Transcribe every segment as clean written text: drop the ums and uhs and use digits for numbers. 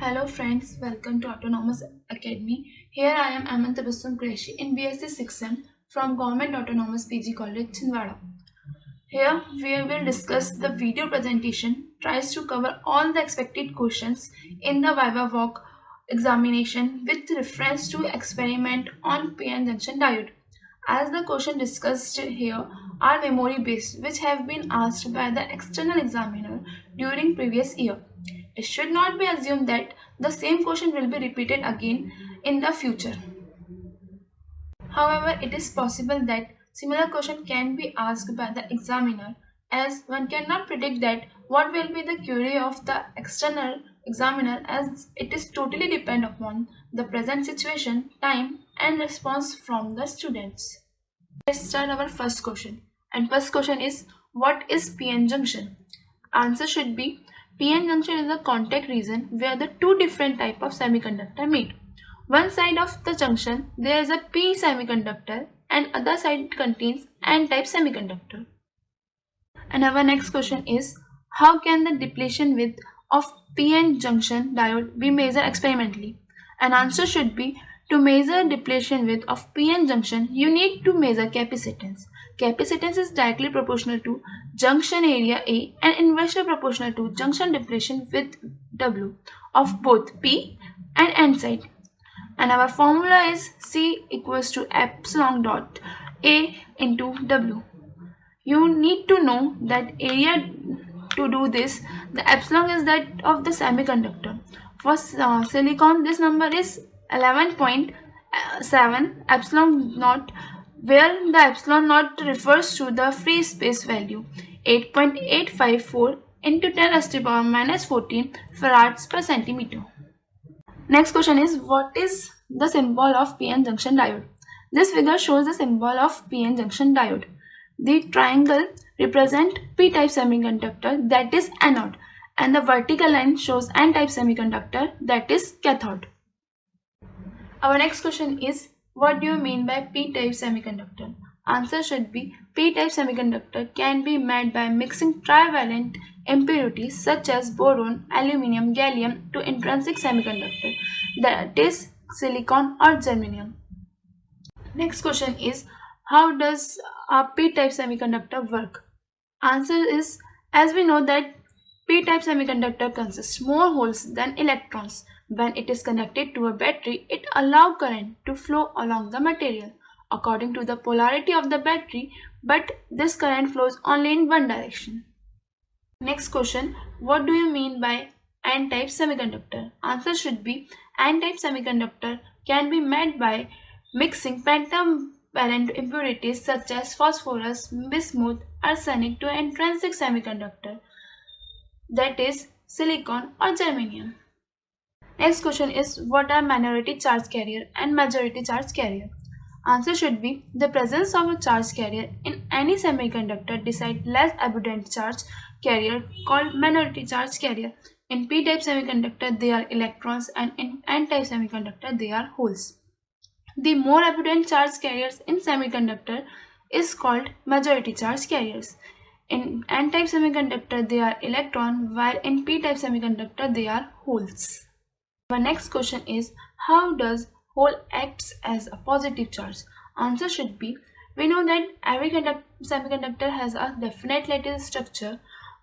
Hello friends, welcome to Autonomous Academy. Here I am Aiman Tabassum Qureshi in B.Sc 6th from Government Autonomous PG College, Chindwara. Here we will discuss the video presentation tries to cover all the expected questions in the Viva-Voce examination with reference to experiment on PN Junction Diode. As the question discussed here are memory based which have been asked by the external examiner during previous year. It should not be assumed that the same question will be repeated again in the future. However, it is possible that similar question can be asked by the examiner as one cannot predict that what will be the query of the external examiner as it is totally depend upon the present situation, time and response from the students. Let's start our first question. And first question is, what is PN junction? Answer should be, PN junction is a contact region where the two different type of semiconductor meet. One side of the junction there is a P semiconductor and other side contains N type semiconductor. And our next question is, how can the depletion width of PN junction diode be measured experimentally? An answer should be, to measure depletion width of PN junction, you need to measure capacitance. Capacitance is directly proportional to junction area A and inversely proportional to junction depletion width W of both P and N side. And our formula is C equals to epsilon dot A into W. You need to know that area to do this. The epsilon is that of the semiconductor. For silicon, this number is 11.7 epsilon naught, where the epsilon naught refers to the free space value 8.854 into 10 raised to the power minus 14 farads per centimeter. Next question is, what is the symbol of PN junction diode? This figure shows the symbol of PN junction diode. The triangle represents p-type semiconductor, that is anode, and the vertical line shows n-type semiconductor, that is cathode. Our next question is, what do you mean by p-type semiconductor? Answer should be, p-type semiconductor can be made by mixing trivalent impurities such as boron, aluminium, gallium to intrinsic semiconductor, that is silicon or germanium. Next question is, how does a p-type semiconductor work? Answer is, as we know that p-type semiconductor consists more holes than electrons. When it is connected to a battery, it allows current to flow along the material according to the polarity of the battery, but this current flows only in one direction. Next question, what do you mean by N-type semiconductor? Answer should be, N-type semiconductor can be made by mixing pentavalent impurities such as phosphorus, bismuth, arsenic to an intrinsic semiconductor, that is silicon or germanium. Next question is, what are minority charge carrier and majority charge carrier? Answer should be, the presence of a charge carrier in any semiconductor decides less abundant charge carrier called minority charge carrier. In p-type semiconductor they are electrons and in n-type semiconductor they are holes. The more abundant charge carriers in semiconductor is called majority charge carriers. In n-type semiconductor they are electron, while in p-type semiconductor they are holes. Our next question is, how does hole acts as a positive charge? Answer should be, we know that every semiconductor has a definite lattice structure.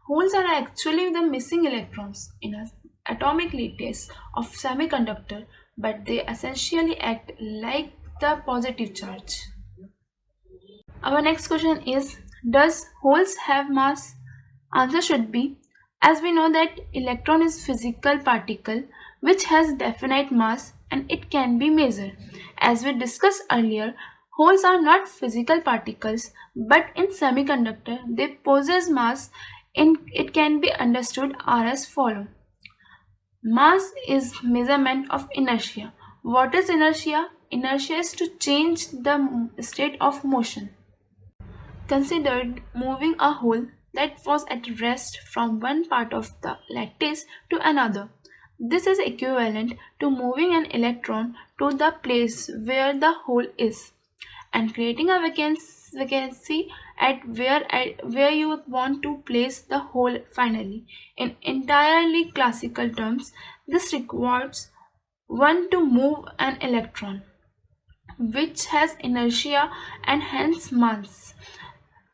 Holes are actually the missing electrons in an atomic lattice of semiconductor, but they essentially act like the positive charge. Our next question is, does holes have mass? Answer should be, as we know that electron is physical particle which has definite mass and it can be measured. As we discussed earlier, holes are not physical particles, but in semiconductor they possess mass. It can be understood as follows. Mass is measurement of inertia. What is inertia? Inertia is to change the state of motion. Consider moving a hole that was at rest from one part of the lattice to another. This is equivalent to moving an electron to the place where the hole is. and creating a vacancy at where you want to place the hole finally. In entirely classical terms, this requires one to move an electron, which has inertia and hence mass.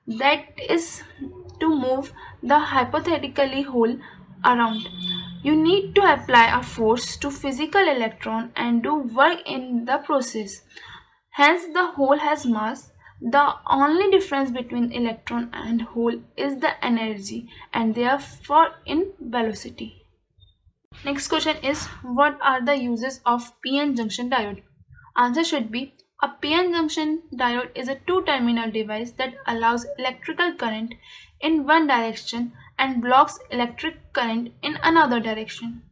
That is to move the hypothetically hole around. You need to apply a force to physical electron and do work in the process. Hence the hole has mass. The only difference between electron and hole is the energy and therefore in velocity. Next question is, what are the uses of PN junction diode? Answer should be, a PN junction diode is a two-terminal device that allows electrical current in one direction and blocks electric current in another direction.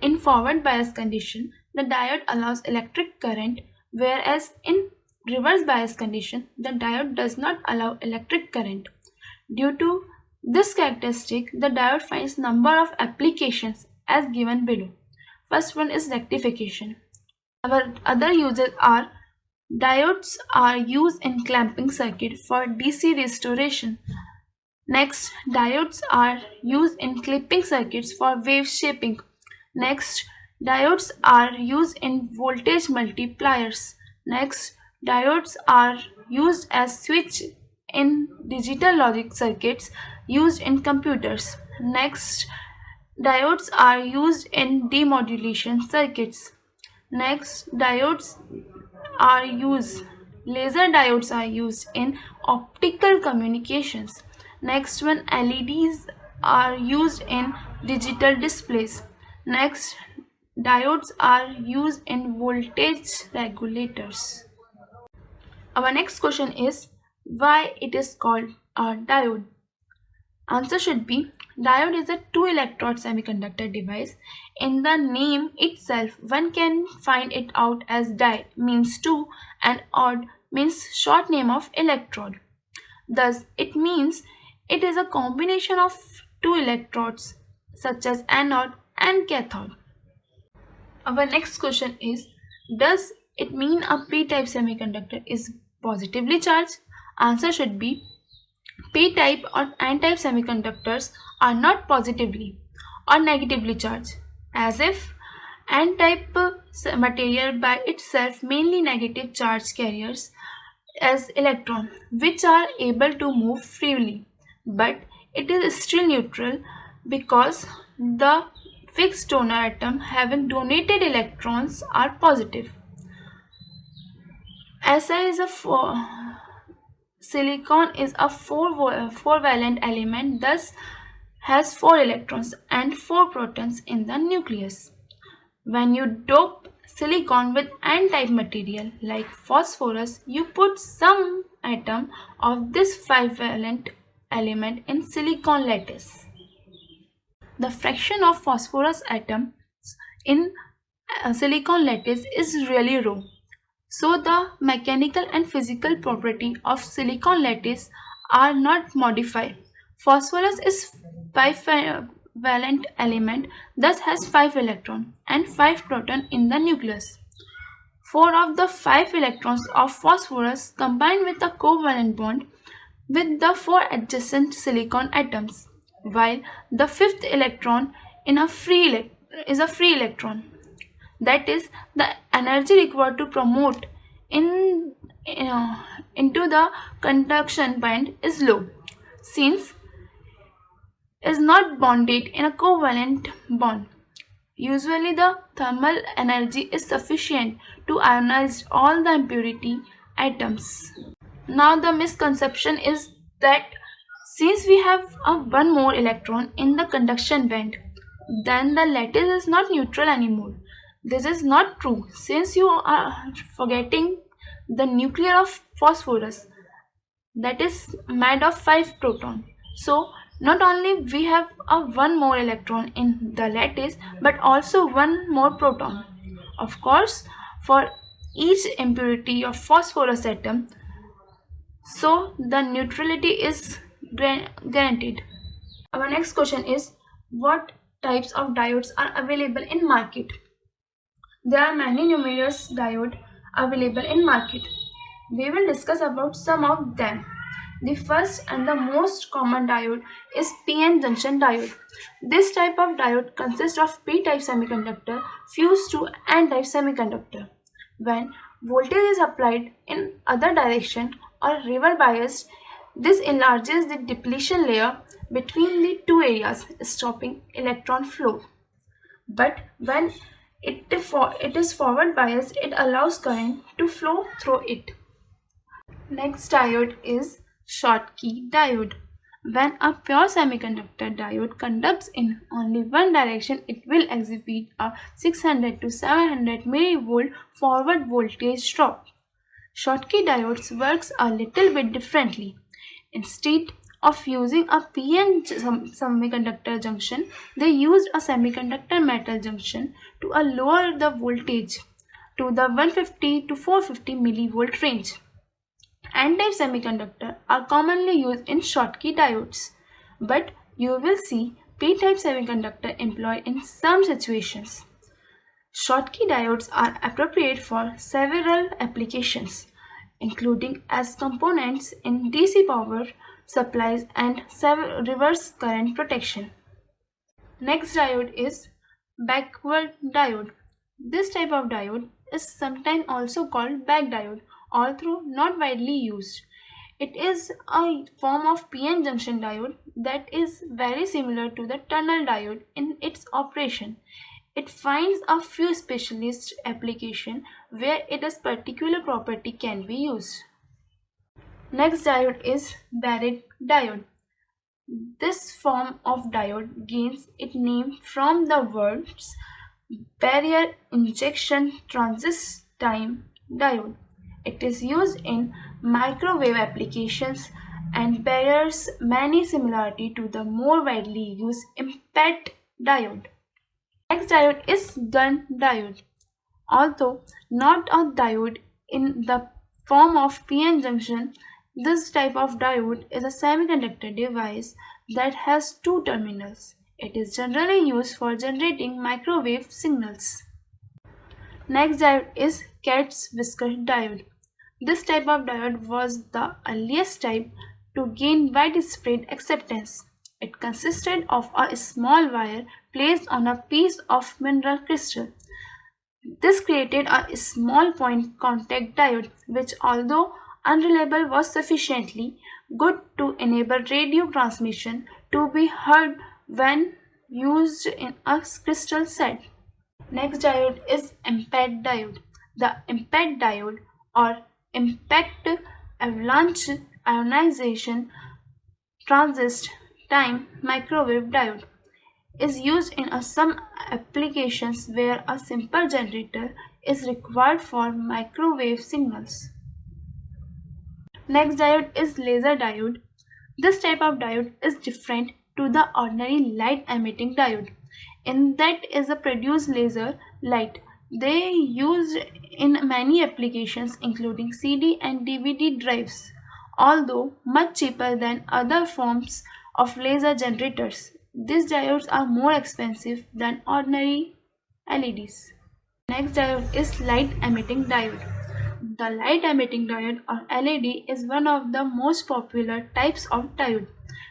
In forward bias condition, the diode allows electric current, whereas in reverse bias condition, the diode does not allow electric current. Due to this characteristic, the diode finds number of applications as given below. First one is rectification. Our other uses are, diodes are used in clamping circuit for DC restoration. Next, diodes are used in clipping circuits for wave shaping. Next, diodes are used in voltage multipliers. Next, diodes are used as switch in digital logic circuits used in computers. Next, diodes are used in demodulation circuits. Next, laser diodes are used in optical communications. Next one, LEDs are used in digital displays. Next, diodes are used in voltage regulators. Our next question is, why it is called a diode? Answer should be, diode is a two-electrode semiconductor device. In the name itself, one can find it out as di means two and odd means short name of electrode. Thus, it means it is a combination of two electrodes such as anode and cathode. Our next question is, does it mean a p-type semiconductor is positively charged? Answer should be, p-type or n-type semiconductors are not positively or negatively charged, as if n-type material by itself mainly negative charge carriers as electron, which are able to move freely, but it is still neutral because the fixed donor atom having donated electrons are positive. Si is a silicon is a four-valent element, thus has 4 electrons and 4 protons in the nucleus. When you dope silicon with n-type material like phosphorus, you put some atom of this 5-valent element in silicon lattice. The fraction of phosphorus atoms in silicon lattice is really low. So the mechanical and physical property of silicon lattice are not modified. Phosphorus is 5-valent element, thus has 5 electrons and 5 protons in the nucleus. 4 of the 5 electrons of phosphorus combine with a covalent bond with the 4 adjacent silicon atoms, while the 5th electron is a free electron. That is, the energy required to promote into the conduction band is low, since is not bonded in a covalent bond. Usually the thermal energy is sufficient to ionize all the impurity atoms. Now the misconception is that since we have one more electron in the conduction band, then the lattice is not neutral anymore. This is not true, since you are forgetting the nucleus of phosphorus that is made of 5 protons. So not only we have one more electron in the lattice, but also one more proton. Of course, for each impurity of phosphorus atom, so the neutrality is guaranteed. Our next question is, what types of diodes are available in market? There are many numerous diodes available in market. We will discuss about some of them. The first and the most common diode is PN Junction Diode. This type of diode consists of P-type semiconductor fused to N-type semiconductor. When voltage is applied in other direction or reverse biased, this enlarges the depletion layer between the two areas, stopping electron flow. But when it is forward biased, it allows current to flow through it. Next diode is Schottky Diode. When a pure semiconductor diode conducts in only one direction, it will exhibit a 600 to 700 millivolt forward voltage drop. Schottky diodes works a little bit differently. Instead of using a PN semiconductor junction, they used a semiconductor metal junction to lower the voltage to the 150 to 450 millivolt range. N-type semiconductor are commonly used in Schottky diodes, but you will see P-type semiconductor employed in some situations. Schottky diodes are appropriate for several applications, including as components in DC power supplies and reverse current protection. Next diode is backward diode. This type of diode is sometimes also called back diode, although not widely used. It is a form of PN junction diode that is very similar to the tunnel diode in its operation. It finds a few specialist applications where its particular property can be used. Next diode is barrier diode. This form of diode gains its name from the words barrier injection transition diode. It is used in microwave applications and bears many similarity to the more widely used impact diode. Next diode is gun diode. Although not a diode in the form of PN junction, this type of diode is a semiconductor device that has two terminals. It is generally used for generating microwave signals. Next diode is Cat's whisker diode. This type of diode was the earliest type to gain widespread acceptance. It consisted of a small wire placed on a piece of mineral crystal. This created a small point contact diode, which although unreliable was sufficiently good to enable radio transmission to be heard when used in a crystal set. Next diode is impact diode. The impact diode or impact avalanche ionization transist time microwave diode is used in some applications where a simple generator is required for microwave signals. Next diode is laser diode. This type of diode is different to the ordinary light emitting diode in that is a produce laser light. They used in many applications including CD and DVD drives, although much cheaper than other forms of laser generators. These diodes are more expensive than ordinary LEDs. Next diode is light emitting diode. The light emitting diode or LED is one of the most popular types of diode.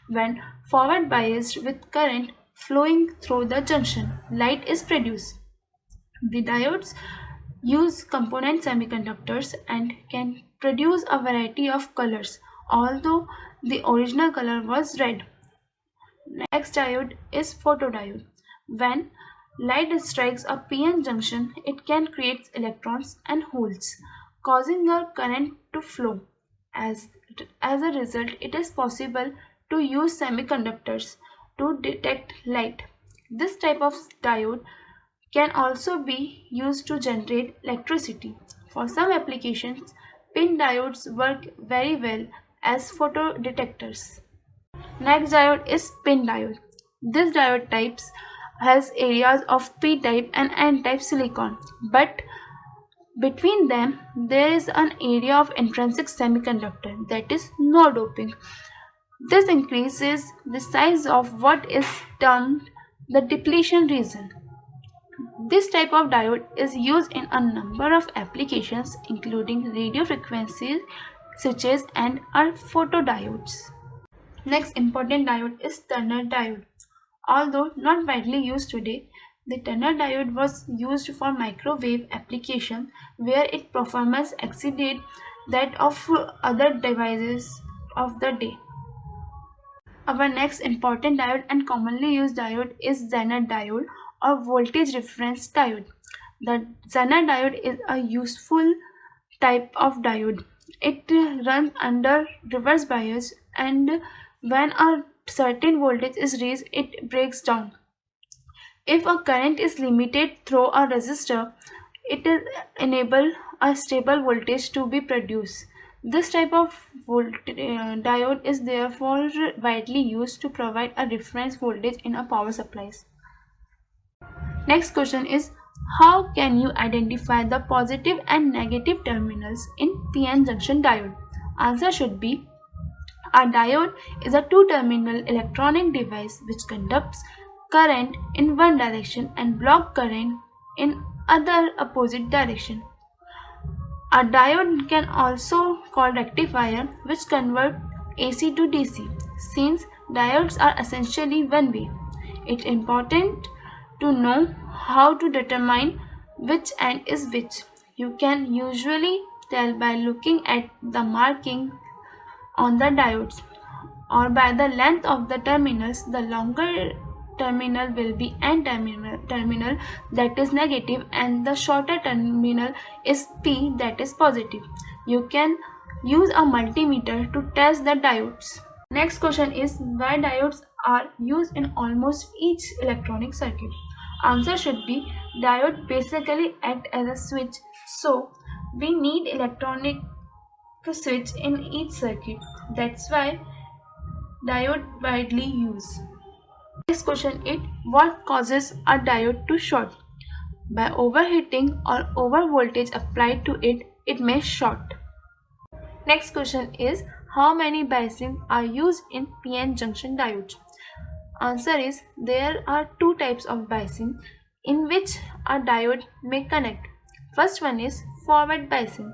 When forward biased with current flowing through the junction, light is produced. The diodes use component semiconductors and can produce a variety of colors, although the original color was red. Next diode is photodiode. When light strikes a PN junction, it can create electrons and holes, causing a current to flow. As a result, it is possible to use semiconductors to detect light. This type of diode can also be used to generate electricity. For some applications, pin diodes work very well as photodetectors. Next diode is pin diode. This diode types has areas of P-type and N-type silicon, but between them there is an area of intrinsic semiconductor, that is no doping. This increases the size of what is termed the depletion region. This type of diode is used in a number of applications including radio frequency switches and are photodiodes. Next important diode is Zener diode. Although not widely used today, the Zener diode was used for microwave application where its performance exceeded that of other devices of the day. Our next important diode and commonly used diode is Zener diode or voltage reference diode. The Zener diode is a useful type of diode. It runs under reverse bias, and when a certain voltage is raised, it breaks down. If a current is limited through a resistor, it is enable a stable voltage to be produced. This type of diode is therefore widely used to provide a reference voltage in a power supplies. Next question is, how can you identify the positive and negative terminals in PN junction diode? Answer should be, a diode is a two-terminal electronic device which conducts current in one direction and block current in other opposite direction. A diode can also called rectifier which convert AC to DC. Since diodes are essentially one-way, it's important to know how to determine which end is which. You can usually tell by looking at the marking on the diodes or by the length of the terminals. The longer terminal will be N terminal that is negative, and the shorter terminal is P that is positive. You can use a multimeter to test the diodes. Next question is, why diodes are used in almost each electronic circuit? Answer should be, diode basically act as a switch, so we need electronic switch in each circuit. That's why diode widely used. Next question is, what causes a diode to short? By overheating or over voltage applied to it, it may short. Next question is, how many biasing are used in PN junction diodes? Answer is, there are two types of biasing in which a diode may connect. First one is forward biasing,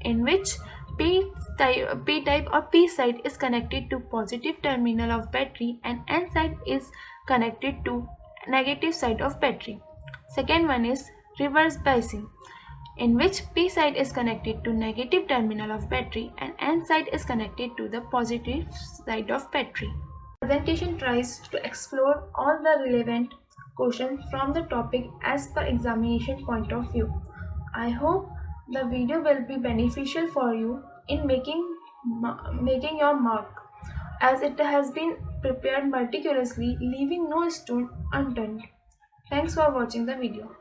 in which P type or P side is connected to positive terminal of battery and N side is connected to negative side of battery. Second one is reverse biasing, in which P side is connected to negative terminal of battery and N side is connected to the positive side of battery. Presentation tries to explore all the relevant questions from the topic as per examination point of view. I hope the video will be beneficial for you in making your mark, as it has been prepared meticulously, leaving no stone unturned. Thanks for watching the video.